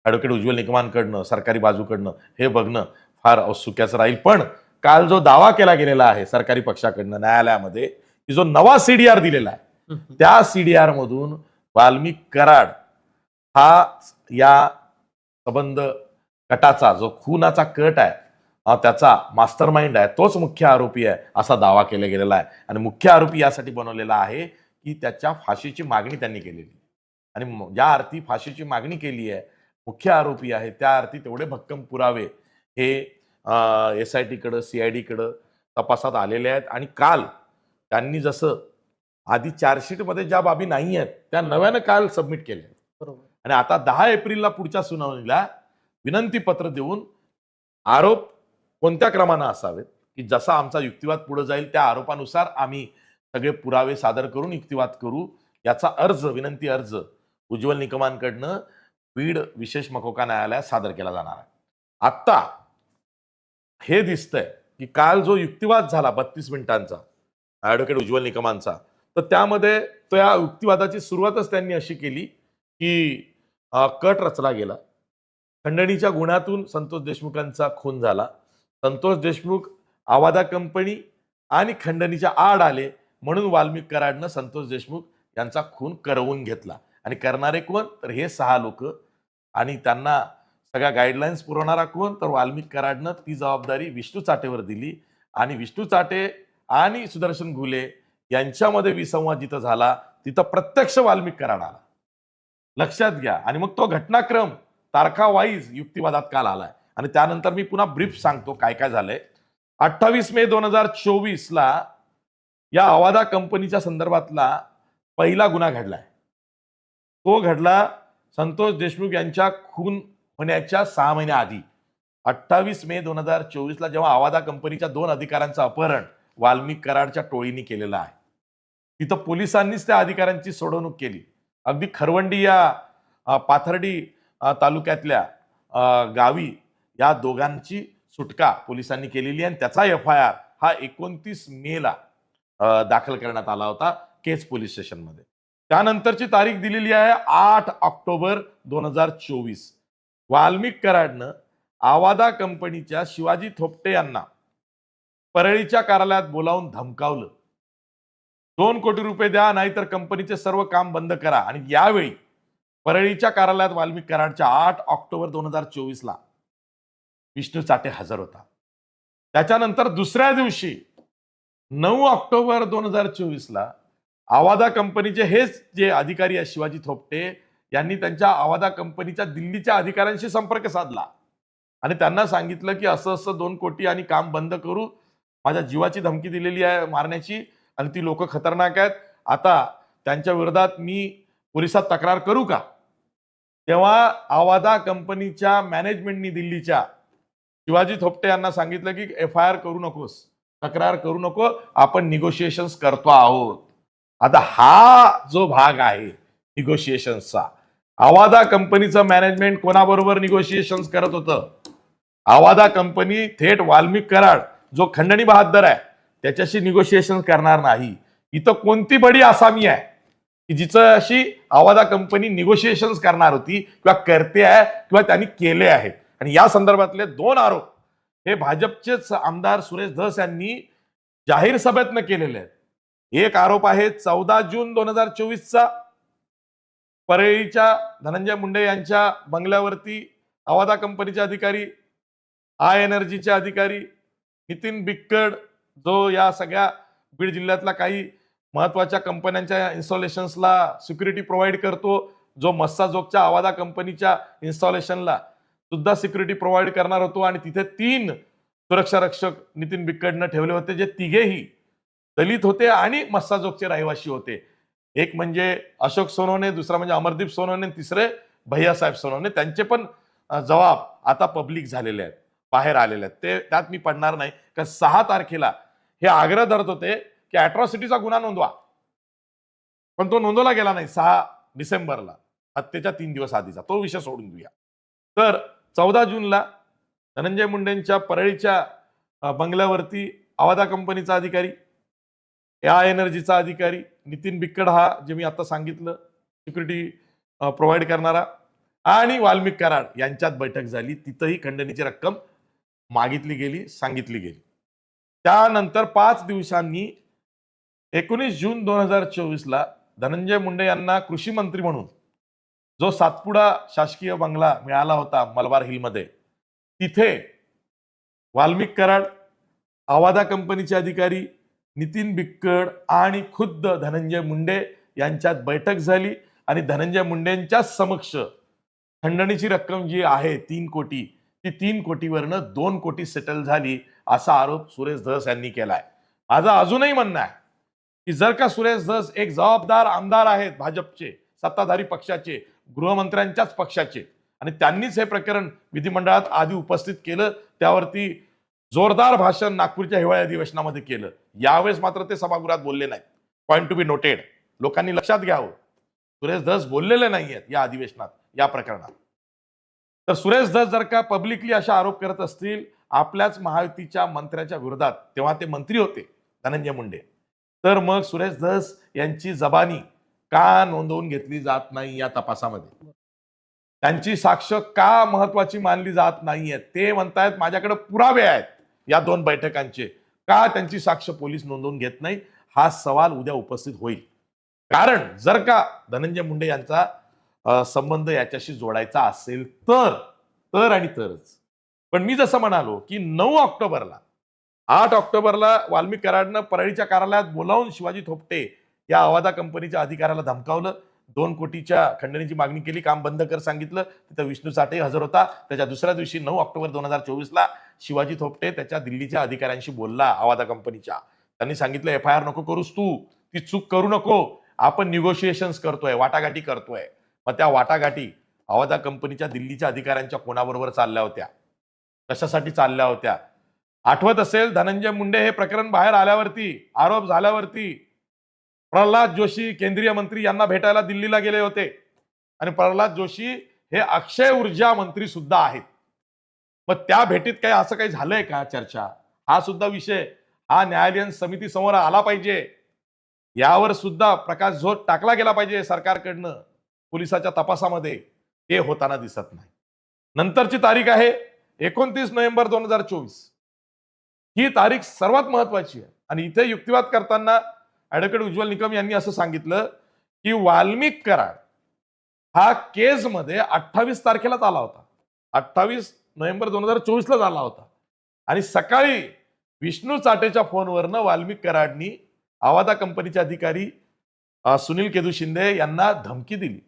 ॲडव्होकेट उज्ज्वल निकमांकडनं, सरकारी बाजूकडनं, हे बघणं फार औत्सुक्याचं राहील. पण काल जो दावा केला गेलेला आहे सरकारी पक्षाकडनं न्यायालयामध्ये की जो नवा सीडीआर दिलेला आहे त्या सीडीआर मधून वाल्मिक कराड हा या सबंध कटाचा जो खुनाचा कट आहे त्याचा मास्टर माइंड आहे, तोच मुख्य आरोपी आहे असा दावा केला गेलेला आहे. आणि मुख्य आरोपी यासाठी बनवलेला आहे की त्याच्या फाशीची मागणी त्यांनी केलेली आणि ज्या अर्थी फाशीची मागणी केली आहे, मुख्य आरोपी आहे, त्या अर्थी तेवढे भक्कम पुरावे हे SIT-कडं, CID-कडं तपासात आलेले आहेत. आणि काल त्यांनी जसं आधी चार्जशीटमध्ये ज्या बाबी नाही आहेत त्या नव्यानं काल सबमिट केल्या आहेत. बरोबर. आणि आता 10 एप्रिलला पुढच्या सुनावणीला विनंती पत्र देऊन आरोप कोणत्या क्रमानं असावेत की जसा आमचा युक्तिवाद पुढे जाईल त्या आरोपानुसार आम्ही सगळे पुरावे सादर करून युक्तिवाद करू, याचा विनंती अर्ज उज्ज्वल निकमांकडनं बीड विशेष मकोका न्यायालयात सादर केला जाणार आहे. आत्ता हे दिसतंय की काल जो युक्तिवाद झाला 32 मिनिटांचा ॲडव्होकेट उज्ज्वल निकमांचा, तर त्यामध्ये त्या युक्तिवादाची सुरुवातच त्यांनी अशी केली की कट रचला गेला. खंडणीच्या गुन्ह्यातून संतोष देशमुखांचा खून झाला. संतोष देशमुख आवादा कंपनी आणि खंडणीच्या आड आले म्हणून वाल्मिक कराडनं संतोष देशमुख यांचा खून करवून घेतला. आणि करणारे कोण? तर हे 6 लोक आणि त्यांना सगळ्या गाईडलाईन्स पुरवणारा कोण? तर वाल्मिक कराडनं ती जबाबदारी विष्णू चाटेवर दिली आणि विष्णू चाटे आणि सुदर्शन घुले यांच्यामध्ये विसंवाद जिथं झाला तिथं प्रत्यक्ष वाल्मिक कराड आला. लक्षात घ्या. आणि मग तो घटनाक्रम तारखा वाईज युक्तिवादात काल आलाय आणि त्यानंतर मी पुन्हा ब्रीफ सांगतो काय काय झालंय. 28 मे 2024ला या अवादा कंपनीच्या संदर्भातला पहिला गुन्हा घडलाय. तो घडला संतोष देशमुख यांच्या खून होण्याच्या 6 महिन्याआधी 28 मे 2024ला जेव्हा अवादा कंपनीच्या 2 अधिकाऱ्यांचं अपहरण वाल्मिक कराडच्या टोळीने केलेलं आहे. तिथं पोलिसांनीच त्या अधिकाऱ्यांची सोडवणूक केली. अगदी खरवंडी या पाथर्डी तालुक्यातल्या गावी या दोघांची सुटका पोलिसांनी केलेली आणि त्याचा FIR हा 29 मेला दाखल करण्यात आला होता केज पोलीस स्टेशनमध्ये. त्यानंतरची तारीख दिलेली आहे 8 ऑक्टोबर 2024. वाल्मिक कराडनं आवादा कंपनीच्या शिवाजी थोपटे यांना परळीच्या कार्यालयात बोलावून धमकावलं 2 कोटी रुपये द्या, नाहीतर कंपनीचे सर्व काम बंद करा. आणि यावेळी परळीच्या कार्यालयात वाल्मिक कराडच्या 8 ऑक्टोबर 2024ला विष्णू चाटे हजर होता. त्याच्यानंतर दुसऱ्या दिवशी 9 ऑक्टोबर 2024ला आवादा कंपनीचे हेच जे अधिकारी आहेत शिवाजी थोपटे यांनी त्यांच्या आवादा कंपनीच्या दिल्लीच्या अधिकाऱ्यांशी संपर्क साधला आणि त्यांना सांगितलं की असं असं 2 कोटी आणि काम बंद करू, माझ्या जीवाची धमकी दिलेली आहे मारण्याची आणि ती लोक खतरनाक आहेत, आता त्यांच्या विरोधात मी पोलिसात तक्रार करू का? तेव्हा आवादा कंपनीच्या मॅनेजमेंटनी दिल्लीच्या शिवाजी थोपटे यांना सांगितलं की FIR करू नकोस, तक्रार करू नको, आपण निगोशिएशन्स करतो आहोत. आता हा जो भाग आहे निगोशिएशन्सचा, आवादा कंपनीचं मॅनेजमेंट कोणाबरोबर निगोशिएशन्स करत होतं? आवादा कंपनी थेट वाल्मिक कराड जो खंडणी बहादर आहे त्याच्याशी निगोशिएशन करणार नाही. इथं कोणती बडी आसामी आहे की जिच्याशी आवादा कंपनी निगोशिएशन्स करणार होती किंवा करते आहे किंवा त्यांनी केले आहेत? आणि या संदर्भातले 2 आरोप हे भाजपचेच आमदार सुरेश धस यांनी जाहीर सभेतनं केलेले आहेत. एक आरोप आहे 14 जून 2024चा परळीच्या धनंजय मुंडे यांच्या बंगल्यावरती आवादा कंपनीचे अधिकारी, आय एनर्जीचे अधिकारी नितीन बिक्कड जो या सगळ्या बीड जिल्ह्यातला काही महत्वाच्या कंपन्यांच्या इन्स्टॉलेशन्सला सिक्युरिटी प्रोव्हाइड करतो, जो मस्साजोगच्या आवादा कंपनीच्या इन्स्टॉलेशनला सुद्धा सिक्युरिटी प्रोव्हाइड करणार होतो आणि तिथे 3 सुरक्षा रक्षक नितीन बिक्कडनं ठेवले होते, जे तिघेही दलित होते आणि मस्साजोगचे रहिवासी होते. एक म्हणजे अशोक सोनवणे, दुसरा म्हणजे अमरदीप सोनवणे, तिसरे भैयासाहेब सोनवणे. त्यांचे पण जबाब आता पब्लिक झालेले आहेत, बाहेर आलेले आहेत, ते त्यात मी पडणार नाही. कारण 6 तारखेला हे आग्रह धरत होते की अॅट्रॉसिटीचा गुन्हा नोंदवा, पण तो नोंदवला गेला नाही. 6 डिसेंबरला हत्येच्या 3 दिवस आधीचा तो विषय सोडून देऊया. तर 14 जूनला धनंजय मुंडेंच्या परळीच्या बंगल्यावरती आवादा कंपनीचा अधिकारी, या एनर्जीचा अधिकारी नितीन बिक्कड हा जे मी आता सांगितलं सिक्युरिटी प्रोव्हाइड करणारा, आणि वाल्मिक कराड यांच्यात बैठक झाली. तिथंही खंडणीची रक्कम मागितली गेली, सांगितली गेली. त्यानंतर 5 दिवसांनी 19 जून 2024ला धनंजय मुंडे यांना कृषी मंत्री म्हणून जो सातपुडा शासकीय बंगला मिळाला होता मलबार हिलमध्ये, तिथे वाल्मिक कराड, आवादा कंपनीचे अधिकारी नितीन बिक्कड आणि खुद्द धनंजय मुंडे यांच्यात बैठक झाली आणि धनंजय मुंडेंच्या समक्ष खंडणीची रक्कम जी आहे 3 कोटी, ती 3 कोटीवरनं 2 कोटी सेटल झाली असा आरोप सुरेश धस यांनी केलाय. माझं अजूनही म्हणणं आहे की जर का सुरेश धस एक जबाबदार आमदार आहेत भाजपचे, सत्ताधारी पक्षाचे, गृहमंत्र्यांच्याच पक्षाचे, आणि त्यांनीच हे प्रकरण विधिमंडळात आधी उपस्थित केलं, त्यावरती जोरदार भाषण नागपूरच्या हिवाळी अधिवेशनामध्ये केलं. यावेळेस मात्र ते सभागृहात बोलले नाहीत. पॉइंट टू बी नोटेड, लोकांनी लक्षात घ्यावं, सुरेश धस बोललेले नाहीयेत या अधिवेशनात या प्रकरणात. तर सुरेश धस जर का पब्लिकली अशा आरोप करत असतील आपल्याच महायुतीच्या मंत्र्याच्या विरोधात, तेव्हा ते मंत्री होते धनंजय मुंडे, तर मग सुरेश धस यांची जबानी का नोंदवून घेतली जात नाही या तपासामध्ये? त्यांची साक्ष का महत्वाची मानली जात नाहीये? ते म्हणतायत माझ्याकडे पुरावे आहेत या 2 बैठकांचे, का त्यांची साक्ष पोलीस नोंदवून घेत नाही? हा सवाल उद्या उपस्थित होईल. कारण जर का धनंजय मुंडे यांचा संबंध याच्याशी जोडायचा असेल तर आणि तरच. पण मी जसं म्हणालो की 9 ऑक्टोबरला 8 ऑक्टोबरला वाल्मिक कराडनं परळीच्या कार्यालयात बोलावून शिवाजी थोपटे या आवादा कंपनीच्या अधिकाऱ्याला धमकावलं, 2 कोटीच्या खंडणीची मागणी केली, काम बंद कर सांगितलं. तिथं विष्णू चाटे हजर होता. त्याच्या दुसऱ्या दिवशी 9 ऑक्टोबर 2024ला शिवाजी थोपटे त्याच्या दिल्लीच्या अधिकाऱ्यांशी बोलला आवादा कंपनीच्या. त्यांनी सांगितलं FIR नको करूस, तू ती चूक करू नको, आपण निगोशिएशन्स करतोय, वाटाघाटी करतोय. मग त्या वाटाघाटी आवादा कंपनीच्या दिल्लीच्या अधिकाऱ्यांच्या कोणाबरोबर चालल्या होत्या, कशासाठी चालल्या होत्या? आठवत असेल, धनंजय मुंडे हे प्रकरण बाहेर आल्यावरती, आरोप झाल्यावरती प्रल्हाद जोशी केंद्रीय मंत्री यांना भेटायला दिल्लीला गेले होते आणि प्रल्हाद जोशी हे अक्षय ऊर्जा मंत्री सुद्धा आहेत. मग त्या भेटीत काही असं काही झालंय का चर्चा? हा सुद्धा विषय हा न्यायालयीन समिती समोर आला पाहिजे. यावर सुद्धा प्रकाशझोत टाकला गेला पाहिजे सरकारकडनं पोलिसाच्या तपासामध्ये. ते होताना दिसत नाही. नंतरची तारीख आहे 29 नोव्हेंबर 2024. ही तारीख सर्वात महत्वाची आहे आणि इथे युक्तिवाद करताना ऍडव्होकेट उज्ज्वल निकम यांनी असं सांगितलं की वाल्मिक कराड हा केसमध्ये 28 तारखेलाच आला होता, 28 नोव्हेंबर 2024 ला झाला होता. आणि सकाळी विष्णू चाटेच्या फोनवरनं वाल्मिक कराडनी आवादा कंपनीचे अधिकारी सुनील केदू शिंदे यांना धमकी दिली.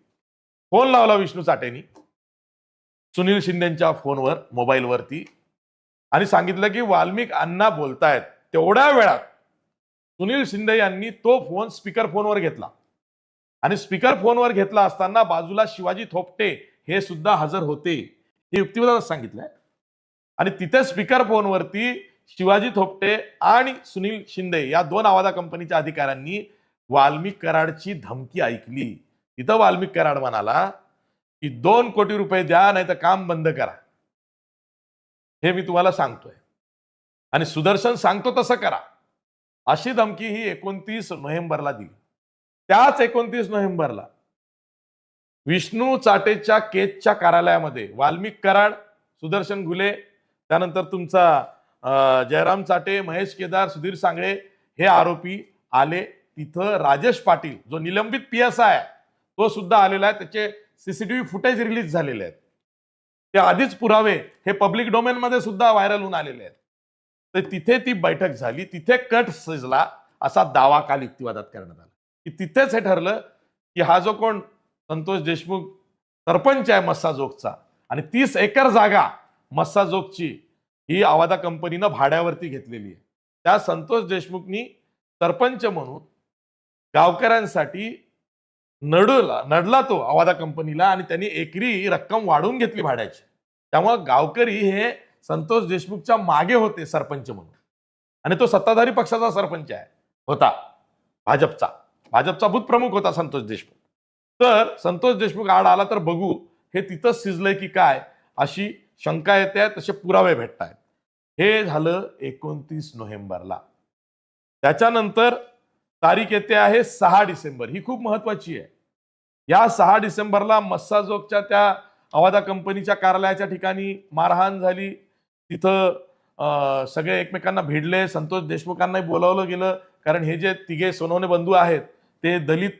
फोन लावला विष्णू चाटेनी सुनील शिंदेच्या फोनवर, मोबाईलवरती, आणि सांगितलं की वाल्मिक अण्णा बोलतायत. तेवढ्या वेळात सुनील शिंदे यांनी तो फोन स्पीकर फोनवर घेतला आणि स्पीकर फोनवर घेतला असताना बाजूला शिवाजी थोपटे हे सुद्धा हजर होते, हे युक्तिवादात सांगितलंय. आणि तिथे स्पीकर फोनवरती शिवाजी थोपटे आणि सुनील शिंदे या दोन आवाजा कंपनीच्या अधिकाऱ्यांनी वाल्मिक कराडची धमकी ऐकली. तिथं वाल्मिक कराड म्हणाला की 2 कोटी रुपये द्या, नाही तर काम बंद करा. हे मी तुम्हाला सांगतोय आणि सुदर्शन सांगतो तसं करा, अशी धमकी ही 29 नोव्हेंबरला दिली. त्याच 29 नोव्हेंबरला विष्णू चाटेच्या केसच्या कार्यालयामध्ये वाल्मिक कराड, सुदर्शन घुले, त्यानंतर तुमचा जयराम चाटे, महेश केदार, सुधीर सांगळे हे आरोपी आले. तिथं राजेश पाटील जो निलंबित PSI आहे तो सुद्धा आलेला आहे. त्याचे CCTV फुटेज रिलीज झालेले आहेत. ते आधीच पुरावे हे पब्लिक डोमेन मध्ये सुद्धा व्हायरल होऊन आलेले आहेत. तर तिथे ती बैठक झाली, तिथे कट सजला असा दावा काल युक्तिवादात करण्यात आला की तिथेच हे ठरलं की हा जो कोण संतोष देशमुख सरपंच आहे मस्साजोगचा, आणि 30 एकर जागा मस्साजोगची ही आवादा कंपनीनं भाड्यावरती घेतलेली आहे. त्या संतोष देशमुखनी सरपंच म्हणून गावकऱ्यांसाठी नडला तो आवादा कंपनीला, आणि त्यांनी एकरी रक्कम वाढवून घेतली भाड्याची. त्यामुळे गावकरी हे संतोष देशमुखच्या मागे होते सरपंच म्हणून, आणि तो सत्ताधारी पक्षाचा सरपंच होता, भाजपचा भूतप्रमुख होता संतोष देशमुख. तर संतोष देशमुख आड आला तर बघू हे तिथंच शिजलंय की काय अशी शंका येते, तसे पुरावे भेटत आहेत. हे झालं 29 नोव्हेंबरला. त्याच्यानंतर तारीख येते आहे 6 डिसेंबर. ही खूप महत्वाची आहे. या 6 डिसेंबरला मस्साजोगच्या त्या आवादा कंपनीच्या कार्यालयाच्या ठिकाणी मारहाण झाली. तिथं सगळे एकमेकांना भिडले. संतोष देशमुखांनाही बोलावलं गेलं, कारण हे जे तिघे सोनवणे बंधू आहेत ते दलित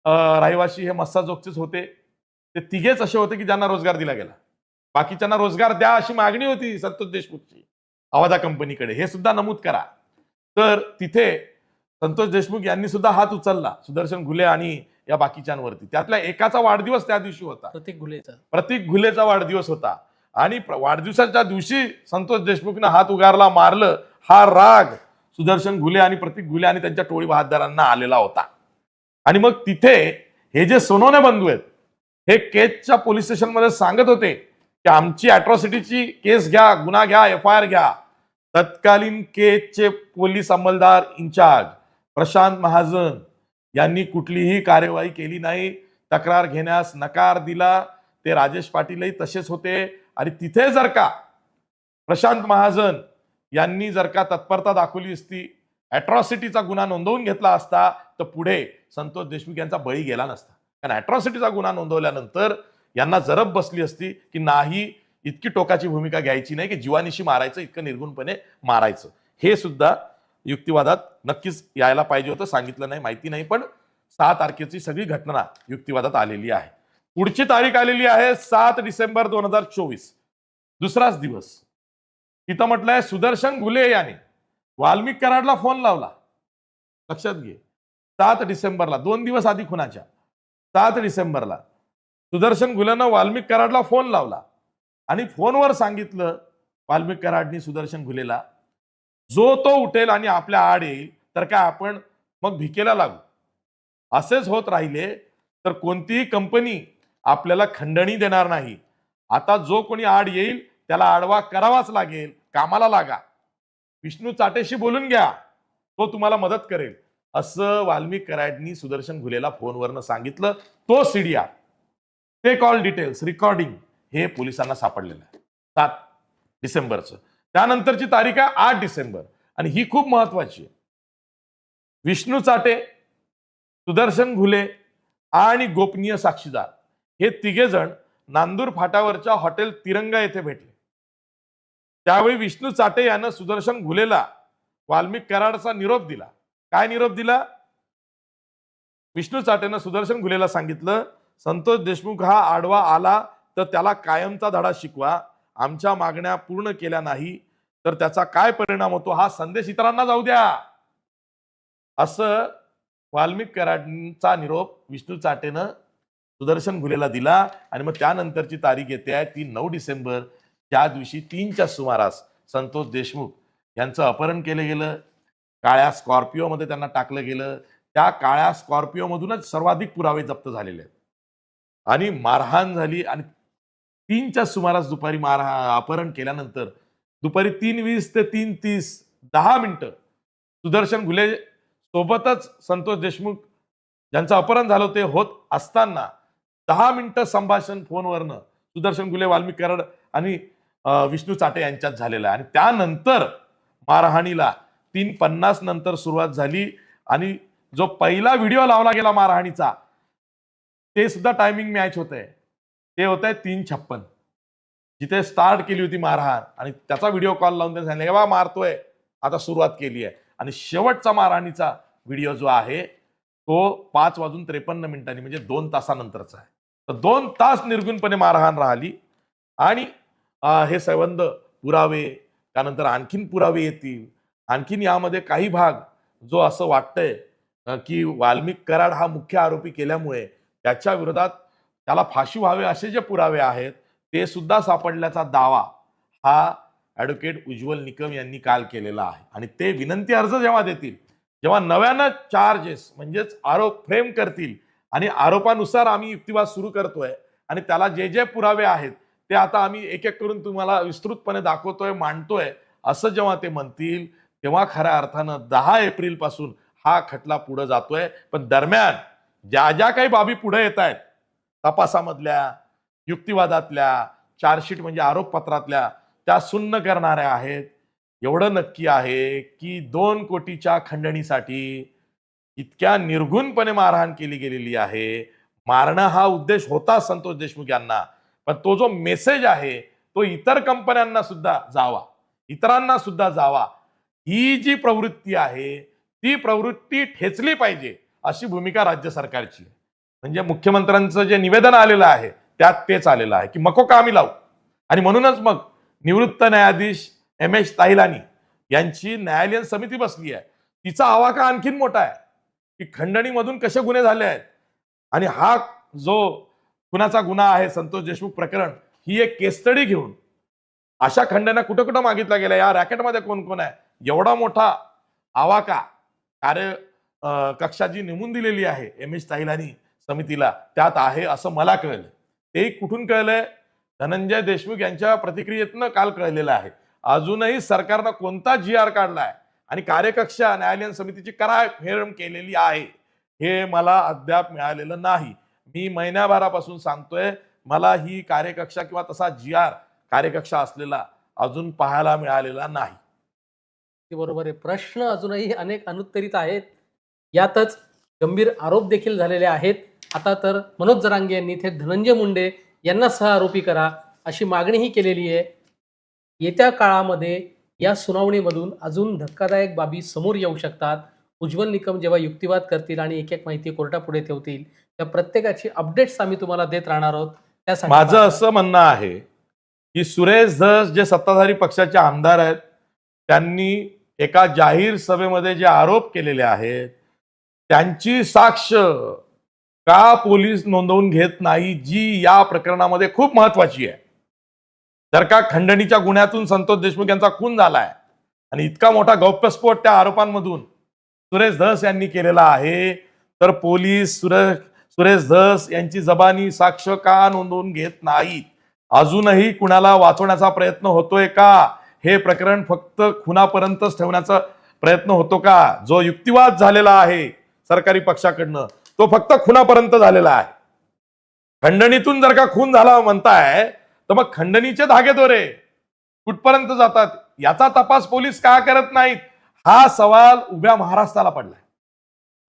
रहिवासी हे मस्साजोगचेच होते. ते तिघेच असे होते की ज्यांना रोजगार दिला गेला. बाकीच्यांना रोजगार द्या अशी मागणी होती संतोष देशमुखची आवादा कंपनीकडे, हे सुद्धा नमूद करा. तर तिथे संतोष देशमुख यांनी सुद्धा हात उचलला सुदर्शन घुले आणि या बाकीच्यांवरती. त्यातल्या एकाचा वाढदिवस त्या दिवशी होता, प्रतीक घुलेचा वाढदिवस होता. आणि वाढदिवसाच्या दिवशी संतोष देशमुखनं हात उगारला, मारलं. हा राग सुदर्शन घुले आणि प्रतीक घुले आणि त्यांच्या टोळी बहादरांना आलेला होता. आणि मग तिथे हे जे सोनवणे बंधू आहेत हे केसच्या पोलीस स्टेशनमध्ये सांगत होते की आमची अॅट्रॉसिटीची केस घ्या, गुन्हा घ्या, FIR घ्या. तत्कालीन केसचे पोलीस अंमलदार इंचार्ज प्रशांत महाजन यांनी कुठलीही कार्यवाही केली नाही, तक्रार घेण्यास नकार दिला. ते राजेश पाटीलही तसेच होते. आणि तिथे जर का प्रशांत महाजन यांनी जर का तत्परता दाखवली असती, अॅट्रॉसिटीचा गुन्हा नोंदवून घेतला असता, तर पुढे संतोष देशमुख यांचा बळी गेला नसता. कारण अॅट्रॉसिटीचा गुन्हा नोंदवल्यानंतर यांना जरब बसली असती की नाही, इतकी टोकाची भूमिका घ्यायची नाही की जीवानिशी मारायचं, इतकं निर्गुणपणे मारायचं. हे सुद्धा युक्तिवादात नक्कीच यायला पाहिजे होतं, सांगितलं नाही, माहिती नाही. पण 6 तारखेची सगळी घटना युक्तिवादात आलेली आहे. पुढची तारीख आलेली आहे 7 डिसेंबर 2024, दुसराच दिवस. तिथं म्हटलंय सुदर्शन घुले याने वाल्मिक कराडला फोन लावला. लक्षात घे, 7 डिसेंबरला, 2 दिवस आधी खुनाच्या 7 डिसेंबरला सुदर्शन घुलेनं वाल्मिक कराडला फोन लावला आणि फोनवर सांगितलं वाल्मिक कराडनी सुदर्शन घुलेला, जो तो उठेल आणि आपल्या आड येईल तर काय आपण मग भिकेला लागू. असेच होत राहिले तर कोणतीही कंपनी आपल्याला खंडणी देणार नाही. आता जो कोणी आड येईल त्याला आडवा करावाच लागेल, कामाला लागा. विष्णू चाटेशी बोलून घ्या, तो तुम्हाला मदत करेल, असं वाल्मिक कराडनी सुदर्शन घुलेला फोनवरनं सांगितलं. तो CDR, ते कॉल डिटेल्स, रेकॉर्डिंग हे पोलिसांना सापडलेलं आहे 7 डिसेंबरचं. त्यानंतरची तारीख आहे 8 डिसेंबर आणि ही खूप महत्वाची आहे. विष्णू चाटे, सुदर्शन घुले आणि गोपनीय साक्षीदार हे तिघेजण नांदूर फाटावरच्या हॉटेल तिरंगा येथे भेटले. त्यावेळी विष्णू चाटे यानं सुदर्शन घुलेला वाल्मिक कराडचा निरोप दिला. काय निरोप दिला? विष्णू चाटेनं सुदर्शन घुलेला सांगितलं, संतोष देशमुख हा आडवा आला तर त्याला कायमचा धडा शिकवा. आमच्या मागण्या पूर्ण केल्या नाही तर त्याचा काय परिणाम होतो हा संदेश इतरांना जाऊ द्या, असं वाल्मिक कराडांचा निरोप विष्णू चाटेनं सुदर्शन घुलेला दिला. आणि मग त्यानंतरची तारीख येते आहे ती 9 डिसेंबर, ज्या दिवशी 3च्या सुमारास संतोष देशमुख यांचं अपहरण केलं गेलं. काळ्या स्कॉर्पिओमध्ये त्यांना टाकलं गेलं. त्या काळ्या स्कॉर्पिओमधूनच सर्वाधिक पुरावे जप्त झालेले आहेत आणि मारहाण झाली. आणि 3च्या सुमारास दुपारी अपहरण केल्यानंतर दुपारी 3:20 ते 3:30 10 मिनिटं सुदर्शन घुले सोबतच संतोष देशमुख ज्यांचं अपहरण झालं ते होत असताना 10 मिनिटं संभाषण फोनवरनं सुदर्शन घुले, वाल्मिक कराड आणि विष्णू चाटे यांच्यात झालेलं आहे. आणि त्यानंतर मारहाणीला 3:50 नंतर सुरुवात झाली. आणि जो पहिला व्हिडिओ लावला गेला मारहाणीचा ते सुद्धा टायमिंग मॅच होत आहे, ते होत आहे 3:56, जिथे स्टार्ट केली होती मारहाण. आणि त्याचा व्हिडिओ कॉल लावून त्यांनी सांगितलं एव्हा मारतोय, आता सुरुवात केली आहे. आणि शेवटचा मारहाणीचा व्हिडिओ जो आहे तो 5:53 म्हणजे 2 तासानंतरचा आहे. तर 2 तास निर्गुणपणे मारहाण राहिली. आणि हे संबंध पुरावे, त्यानंतर आणखीन पुरावे येतील. आणखीन यामध्ये काही भाग जो असं वाटतंय की वाल्मिक कराड हा मुख्य आरोपी केल्यामुळे त्याच्या विरोधात त्याला फाशी व्हावे असे जे पुरावे आहेत ते सुद्धा सापडल्याचा दावा हा ॲडव्होकेट उज्ज्वल निकम यांनी काल केलेला आहे. आणि ते विनंती अर्ज जेव्हा देतील, जेव्हा नव्यानं चार्जेस म्हणजेच आरोप फ्रेम करतील आणि आरोपानुसार आम्ही युक्तिवाद सुरू करतोय आणि त्याला जे जे पुरावे आहेत ते आता आम्ही एक एक करून तुम्हाला विस्तृतपणे दाखवतोय, मांडतोय, असं जेव्हा ते म्हणतील तेव्हा खऱ्या अर्थानं 10 एप्रिल पासून हा खटला पुढे जातोय. पण दरम्यान ज्या ज्या काही बाबी पुढे येत आहेत तपासामधल्या, युक्तिवादातल्या, चार्जशीट म्हणजे आरोपपत्रातल्या, त्या सुन्न करणाऱ्या आहेत. एवढं नक्की आहे की 2 कोटीच्या खंडणीसाठी इतक्या निर्घुणपणे मारहाण केली गेलेली आहे. मारणं हा उद्देश होता संतोष देशमुख यांना, पण तो जो मेसेज आहे तो इतर कंपन्यांना सुद्धा जावा, इतरांना सुद्धा जावा. ही जी प्रवृत्ती आहे ती प्रवृत्ती ठेचली पाहिजे अशी भूमिका राज्य सरकारची आहे. म्हणजे मुख्यमंत्र्यांचं जे निवेदन आलेलं आहे त्यात तेच आलेलं आहे की मको का आम्ही लावू. आणि म्हणूनच मग निवृत्त न्यायाधीश M.H. ताहिलानी यांची न्यायालयीन समिती बसली आहे. तिचा आवाका आणखीन मोठा आहे की खंडणीमधून कसे गुन्हे झाले आहेत. आणि हा जो खुनाचा गुन्हा आहे संतोष देशमुख प्रकरण, ही एक केस स्टडी घेऊन अशा खंडण्या कुठं कुठं मागितल्या गेल्या, या रॅकेटमध्ये कोण कोण आहे, एवढा मोठा आवाका कार्य कक्षा जी नेमून दिलेली आहे M.H. ताहिलानी समितीला त्यात आहे असं मला कळलं. ते कुठून कळलंय? धनंजय देशमुख यांच्या प्रतिक्रियेतनं काल कळलेलं आहे. अजूनही सरकारनं कोणता GR काढलाय आणि कार्यकक्षा न्यायालयीन समितीची काय फेरम केलेली आहे हे मला अद्याप मिळालेलं नाही. मी महिन्याभरापासून सांगतोय मला ही कार्यकक्षा किंवा तसा GR कार्यकक्षा असलेला अजून पाहायला मिळालेला नाही. बरोबर आहे. प्रश्न अजूनही अनेक अनुत्तरित आहेत. यातच गंभीर आरोप देखील झालेले आहेत. आता तर मनोज जरांगे यांनी इथे धनंजय मुंडे यांना सहआरोपी करा अशी मागणीही केलेली आहे. येत्या काळामध्ये या सुनावणीमधून अजून धक्कादायक बाबी समोर येऊ शकतात. उज्ज्वल निकम जेव्हा युक्तिवाद करतील आणि एक एक माहिती कोर्टापुढे ठेवतील त्या प्रत्येकाची अपडेट्स आम्ही तुम्हाला देत राहणार आहोत. त्यासाठी माझं असं म्हणणं आहे की सुरेश धस जे सत्ताधारी पक्षाचे आमदार आहेत त्यांनी एका जाहीर सभेमध्ये जे आरोप केलेले आहेत त्यांची साक्ष का पोलीस नोंदवून घेत नाही, जी या प्रकरणामध्ये खूप महत्वाची आहे. जर का खंडणीच्या गुन्ह्यातून संतोष देशमुख यांचा खून झालाय आणि इतका मोठा गौप्यस्फोट त्या आरोपांमधून सुरेश धस यांनी केलेला आहे तर पोलीस सुरेश धस यांची जबानी साक्ष का नोंदवून घेत नाहीत? अजूनही कुणाला वाचवण्याचा प्रयत्न होतोय का? हे प्रकरण फक्त खुनापर्यंतच ठेवण्याचा प्रयत्न होतो का? जो युक्तिवाद झालेला आहे सरकारी पक्षाकडनं तो फक्त खुनापर्यंत झालेला आहे. खंडणीतून जर का खून झाला म्हणताय तर मग खंडणीचे धागेदोरे कुठपर्यंत जातात याचा तपास पोलीस का करत नाहीत? हा सवाल उभ्या महाराष्ट्राला पडलाय.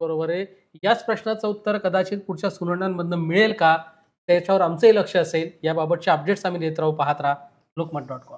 बरोबर आहे. याच प्रश्नाचं उत्तर कदाचित पुढच्या सुनावण्यांमधून मिळेल का त्याच्यावर आमचंही लक्ष असेल. याबाबतचे अपडेट्स आम्ही देत राहू. पाहत राहा लोकमत.com.